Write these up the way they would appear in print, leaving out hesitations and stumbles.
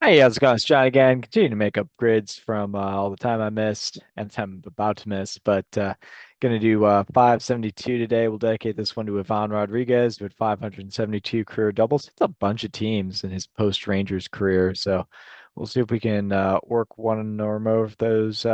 Hey, how's it going? It's John again. Continue to make up grids from all the time I missed and the time I'm about to miss, but gonna do 572 today. We'll dedicate this one to Ivan Rodriguez with 572 career doubles. It's a bunch of teams in his post Rangers career, so we'll see if we can work one or more of those,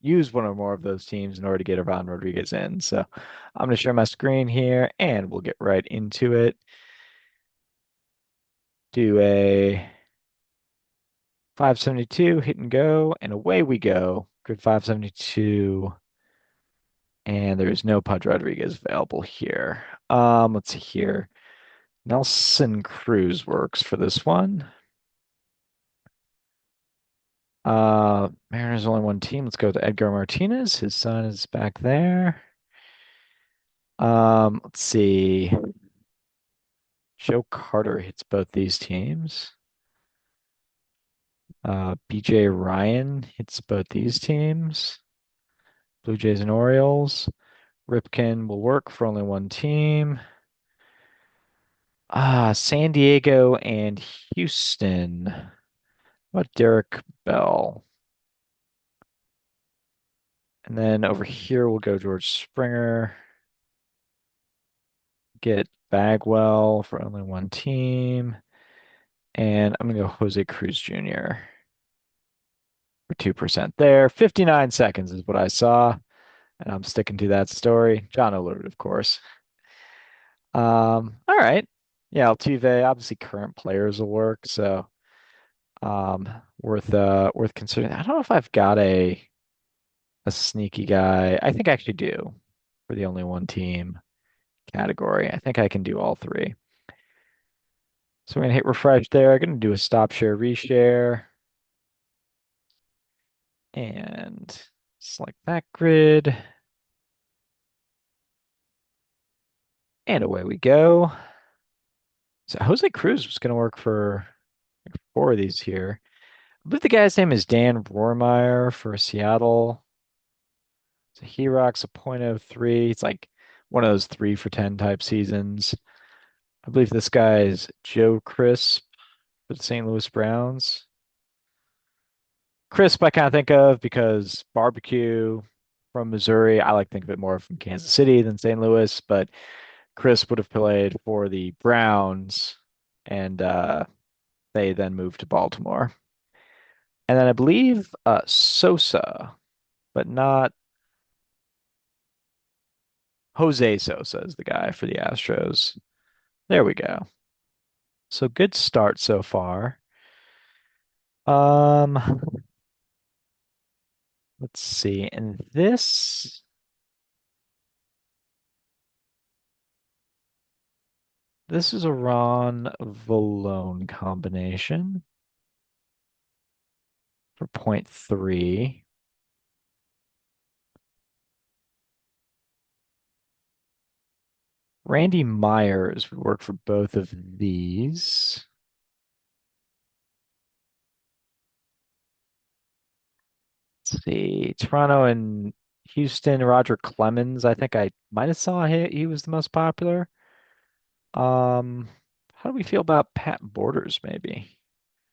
use one or more of those teams in order to get Ivan Rodriguez in. So I'm gonna share my screen here, and we'll get right into it. Do a 572, hit and go, and away we go. Grid 572, and there's no Pudge Rodriguez available here. Let's see here. Nelson Cruz works for this one. Mariners only one team. Let's go with Edgar Martinez. His son is back there. Let's see. Joe Carter hits both these teams. BJ Ryan hits both these teams. Blue Jays and Orioles. Ripken will work for only one team. San Diego and Houston. What about Derek Bell? And then over here we'll go George Springer. Get Bagwell for only one team. And I'm gonna go Jose Cruz Jr. for 2% there. 59 seconds is what I saw, and I'm sticking to that story. John Alert, of course. All right. Yeah, Altuve, obviously current players will work, so worth considering. I don't know if I've got a sneaky guy. I think I actually do for the only one team category. I think I can do all three. So we're gonna hit refresh there. I'm gonna do a stop share reshare and select that grid. And away we go. So Jose Cruz was gonna work for four of these here. I believe the guy's name is Dan Rohrmeyer for Seattle. So he rocks a .03. It's like one of those 3 for 10 type seasons. I believe this guy is Joe Crisp for the St. Louis Browns. Crisp I kind of think of because barbecue from Missouri. I like to think of it more from Kansas City than St. Louis, but Crisp would have played for the Browns, and they then moved to Baltimore. And then I believe Sosa, but not Jose Sosa is the guy for the Astros. There we go. So good start so far. Um, let's see. And this is a Ron Valone combination for .3. Randy Myers would work for both of these. Let's see. Toronto and Houston, Roger Clemens. I think I might have saw he was the most popular. Um, how do we feel about Pat Borders, maybe?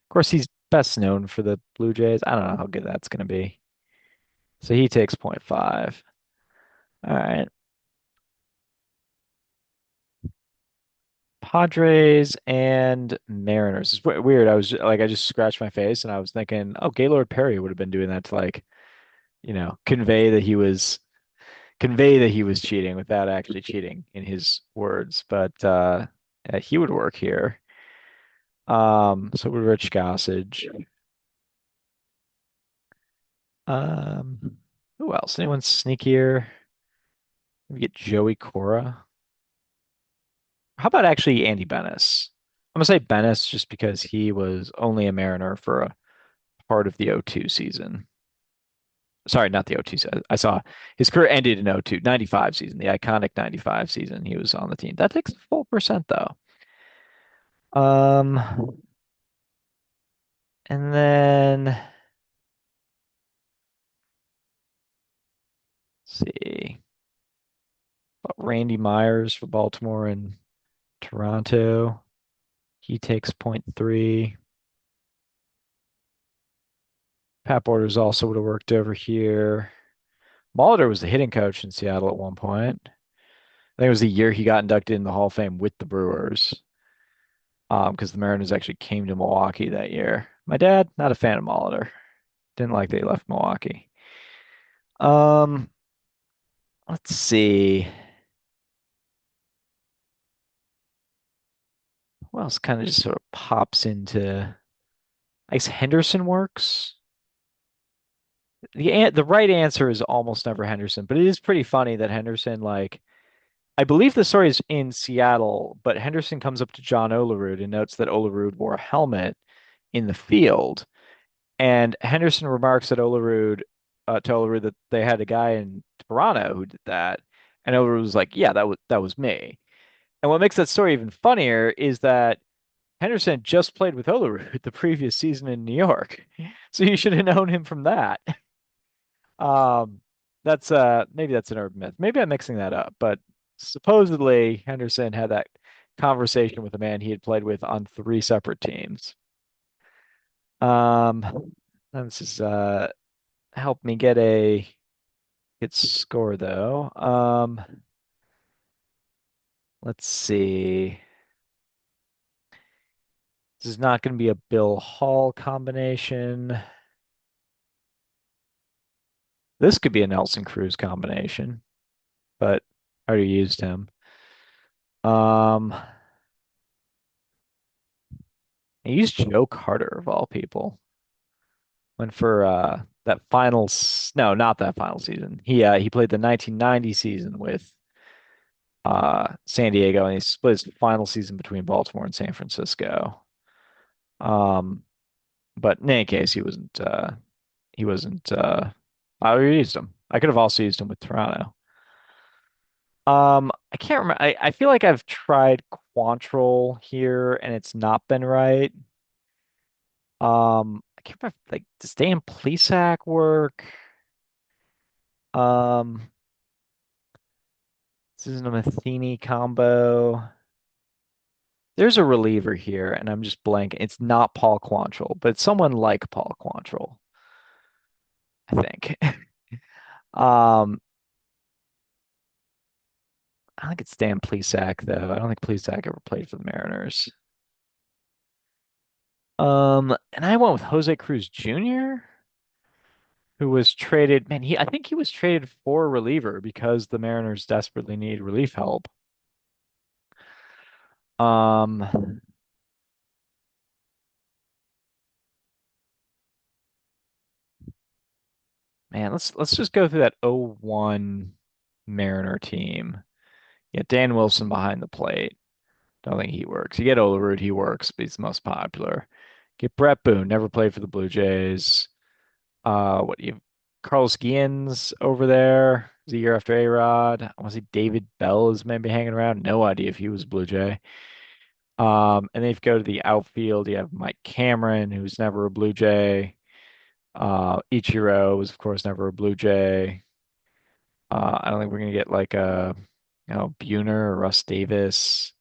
Of course, he's best known for the Blue Jays. I don't know how good that's going to be. So he takes .5. All right. Padres and Mariners. It's weird. I was like, I just scratched my face and I was thinking, oh, Gaylord Perry would have been doing that to like, convey that he was cheating without actually cheating in his words. But yeah, he would work here. So would Rich Gossage. Um, who else? Anyone sneakier? Maybe get Joey Cora. How about actually Andy Bennis? I'm gonna say Bennis just because he was only a Mariner for a part of the '02 season. Sorry, not the '02 season. I saw his career ended in '02, '95 season, the iconic '95 season. He was on the team. That takes a full percent though. Um, and then let's see. Randy Myers for Baltimore and Toronto. He takes .3. Pat Borders also would have worked over here. Molitor was the hitting coach in Seattle at one point. I think it was the year he got inducted in the Hall of Fame with the Brewers. Because the Mariners actually came to Milwaukee that year. My dad, not a fan of Molitor. Didn't like that he left Milwaukee. Um, let's see. Who else kind of just sort of pops into, I guess Henderson works. The right answer is almost never Henderson, but it is pretty funny that Henderson, like, I believe the story is in Seattle, but Henderson comes up to John Olerud and notes that Olerud wore a helmet in the field. And Henderson remarks to Olerud that they had a guy in Toronto who did that. And Olerud was like, yeah, that was me. And what makes that story even funnier is that Henderson just played with Olerud the previous season in New York. So you should have known him from that. Um, that's maybe that's an urban myth. Maybe I'm mixing that up, but supposedly Henderson had that conversation with a man he had played with on three separate teams. And this is help me get a good score though. Let's see. This is not going to be a Bill Hall combination. This could be a Nelson Cruz combination, but I already used him. Um, I used Joe Carter of all people. Went for that no, not that final season. He played the 1990 season with San Diego, and he split his final season between Baltimore and San Francisco. Um, but in any case, he wasn't I already used him. I could have also used him with Toronto. I can't remember. I feel like I've tried Quantrill here and it's not been right. I can't remember, like, does Dan Plesac work? Um, this isn't a Matheny combo. There's a reliever here, and I'm just blanking. It's not Paul Quantrill, but it's someone like Paul Quantrill, I think. Um, I think it's Dan Plesac, though. I don't think Plesac ever played for the Mariners. And I went with Jose Cruz Jr., who was traded. Man, I think he was traded for a reliever because the Mariners desperately need relief help. Um, Man, let's just go through that 0-1 Mariner team. Yeah, Dan Wilson behind the plate. Don't think he works. You get Olerud, he works, but he's the most popular. Get Brett Boone, never played for the Blue Jays. What do you Carlos Guillen's over there. It's a year after A-Rod. I want to say David Bell is maybe hanging around. No idea if he was Blue Jay. And then if you go to the outfield, you have Mike Cameron, who's never a Blue Jay. Ichiro was, of course, never a Blue Jay. I don't think we're gonna get like a, Buhner or Russ Davis.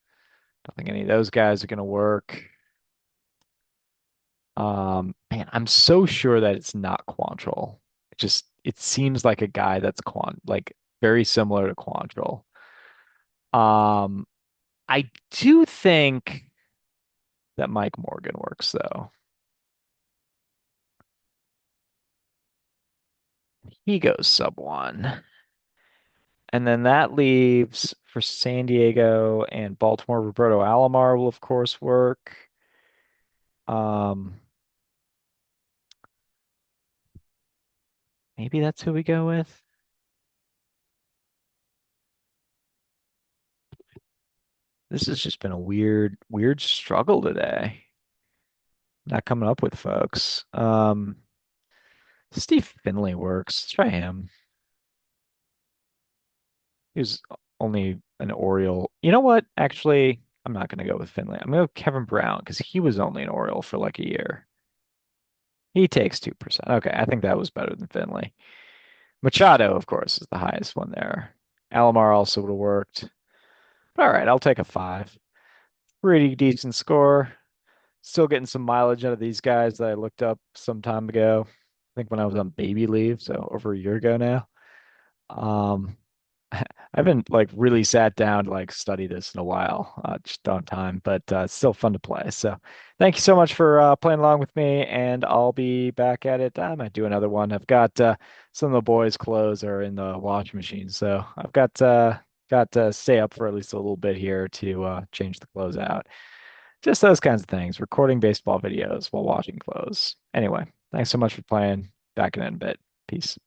Don't think any of those guys are gonna work. Man, I'm so sure that it's not Quantrill. It seems like a guy that's like very similar to Quantrill. Um, I do think that Mike Morgan works though. He goes sub one. And then that leaves for San Diego and Baltimore, Roberto Alomar will of course work. Um, Maybe that's who we go with. This has just been a weird struggle today. Not coming up with folks. Steve Finley works. Let's try him. He was only an Oriole. You know what? Actually, I'm not going to go with Finley. I'm going to go with Kevin Brown because he was only an Oriole for like a year. He takes 2%. Okay, I think that was better than Finley. Machado, of course, is the highest one there. Alomar also would have worked. All right, I'll take a 5. Pretty decent score. Still getting some mileage out of these guys that I looked up some time ago. think when I was on baby leave, so over a year ago now. Um, I haven't like really sat down to like study this in a while. Just don't have time, but it's still fun to play. So thank you so much for playing along with me, and I'll be back at it. I might do another one. I've got some of the boys' clothes are in the washing machine, so I've got to stay up for at least a little bit here to change the clothes out. Just those kinds of things. Recording baseball videos while washing clothes. Anyway, thanks so much for playing. Back in a bit. Peace.